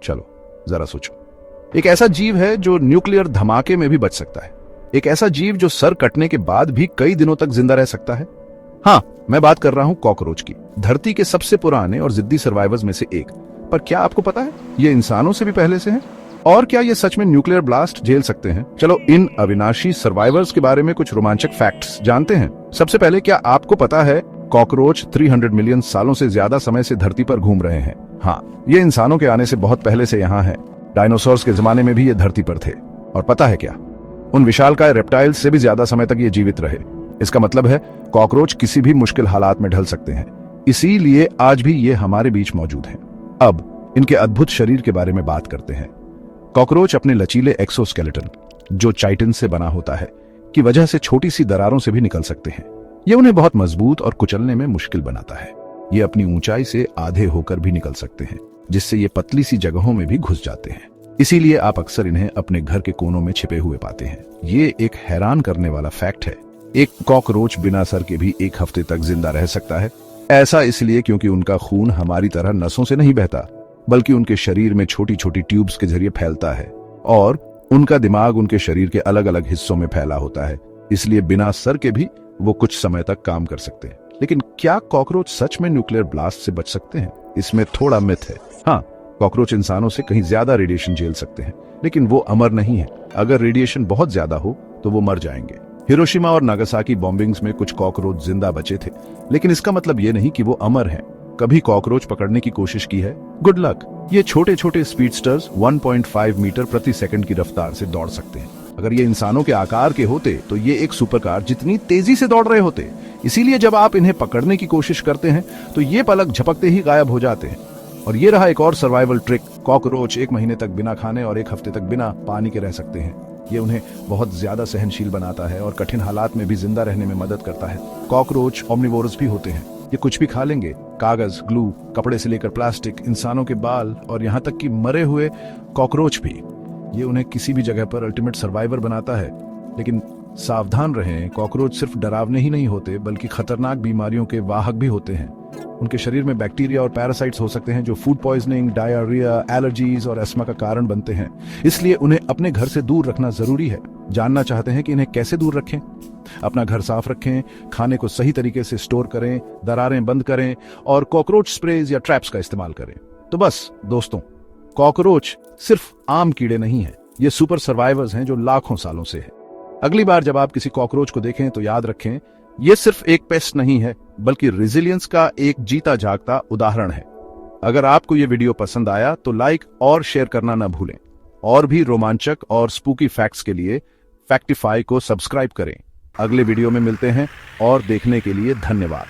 चलो जरा सोचो। एक ऐसा जीव है जो न्यूक्लियर धमाके में भी बच सकता है। एक ऐसा जीव जो सर कटने के बाद भी कई दिनों तक जिंदा रह सकता है। हाँ, मैं बात कर रहा हूं कॉकरोच की, धरती के सबसे पुराने और जिद्दी सर्वाइवर्स में से एक। पर क्या आपको पता है ये इंसानों से भी पहले से हैं? और क्या ये सच में न्यूक्लियर ब्लास्ट झेल सकते हैं? चलो इन अविनाशी सर्वाइवर्स के बारे में कुछ रोमांचक फैक्ट्स जानते हैं। सबसे पहले, क्या आपको पता है कॉकरोच 300 मिलियन सालों से ज्यादा समय से धरती पर घूम रहे हैं? हाँ, ये इंसानों के आने से बहुत पहले से यहाँ है। डायनासोर्स के जमाने में भी ये धरती पर थे। और पता है क्या, उन विशालकाय रेप्टाइल्स से भी ज्यादा समय तक ये जीवित रहे। इसका मतलब है कॉकरोच किसी भी मुश्किल हालात में ढल सकते हैं, इसीलिए आज भी ये हमारे बीच मौजूद हैं। अब इनके अद्भुत शरीर के बारे में बात करते हैं। कॉकरोच अपने लचीले एक्सोस्केलेटन, जो चाइटिन से बना होता है, की वजह से छोटी सी दरारों से भी निकल सकते हैं। ये उन्हें बहुत मजबूत और कुचलने में मुश्किल बनाता है। ये अपनी ऊंचाई से आधे होकर भी निकल सकते हैं, जिससे ये पतली सी जगहों में भी घुस जाते हैं। इसीलिए आप अक्सर इन्हें अपने घर के कोनों में छिपे हुए पाते हैं। ये एक हैरान करने वाला फैक्ट है। एक कॉकरोच बिना सर के भी 1 हफ्ते तक जिंदा रह सकता है। ऐसा इसलिए क्योंकि उनका खून हमारी तरह नसों से नहीं बहता, बल्कि उनके शरीर में छोटी छोटी ट्यूब्स के जरिए फैलता है, और उनका दिमाग उनके शरीर के अलग अलग हिस्सों में फैला होता है। इसलिए बिना सर के भी वो कुछ समय तक काम कर सकते हैं। लेकिन क्या कॉकरोच सच में न्यूक्लियर ब्लास्ट से बच सकते हैं? इसमें थोड़ा मिथ है। हाँ, कॉकरोच इंसानों से कहीं ज्यादा रेडिएशन झेल सकते हैं, लेकिन वो अमर नहीं है। अगर रेडिएशन बहुत ज्यादा हो तो वो मर जाएंगे। हिरोशिमा और नागासाकी बॉम्बिंग्स में कुछ कॉकरोच जिंदा बचे थे, लेकिन इसका मतलब ये नहीं कि वो अमर हैं। कभी कॉकरोच पकड़ने की कोशिश की है? Good luck. ये छोटे छोटे स्पीडस्टर्स 1.5 मीटर प्रति सेकंड की रफ्तार से दौड़ सकते हैं। अगर ये इंसानों के आकार के होते तो ये एक सुपरकार जितनी तेजी से दौड़ रहे होते। इसीलिए जब आप इन्हें पकड़ने की कोशिश करते हैं तो ये पलक झपकते ही गायब हो जाते हैं। और ये रहा एक और सर्वाइवल ट्रिक। कॉकरोच 1 महीने तक बिना खाने और 1 हफ्ते तक बिना पानी के रह सकते हैं। ये उन्हें बहुत ज्यादा सहनशील बनाता है और कठिन हालात में भी जिंदा रहने में मदद करता है। कॉकरोच ओमनिवोरस भी होते हैं। ये कुछ भी खा लेंगे, कागज, ग्लू, कपड़े से लेकर प्लास्टिक, इंसानों के बाल और यहाँ तक कि मरे हुए कॉकरोच भी। ये उन्हें किसी भी जगह पर अल्टीमेट सर्वाइवर बनाता है। लेकिन सावधान रहें, कॉकरोच सिर्फ डरावने ही नहीं होते, बल्कि खतरनाक बीमारियों के वाहक भी होते हैं। उनके शरीर में बैक्टीरिया और पैरासाइट्स हो सकते हैं जो फूड पॉइजनिंग, डायरिया, एलर्जीज और अस्थमा का कारण बनते हैं। इसलिए उन्हें अपने घर से दूर रखना जरूरी है। जानना चाहते हैं कि इन्हें कैसे दूर रखें? अपना घर साफ रखें, खाने को सही तरीके से स्टोर करें, दरारें बंद करें और कॉकरोच स्प्रेज या ट्रैप्स का इस्तेमाल करें। तो बस दोस्तों, कॉकरोच सिर्फ आम कीड़े नहीं हैं, ये सुपर सर्वाइवर्स हैं जो लाखों सालों से हैं। अगली बार जब आप किसी कॉकरोच को देखें तो याद रखें, ये सिर्फ एक पेस्ट नहीं है, बल्कि रेजिलियंस का एक जीता जागता उदाहरण है। अगर आपको ये वीडियो पसंद आया तो लाइक और शेयर करना ना भूलें। और भी रोमांचक और स्पूकी फैक्ट्स के लिए फैक्टिफाई को सब्सक्राइब करें। अगले वीडियो में मिलते हैं और देखने के लिए धन्यवाद।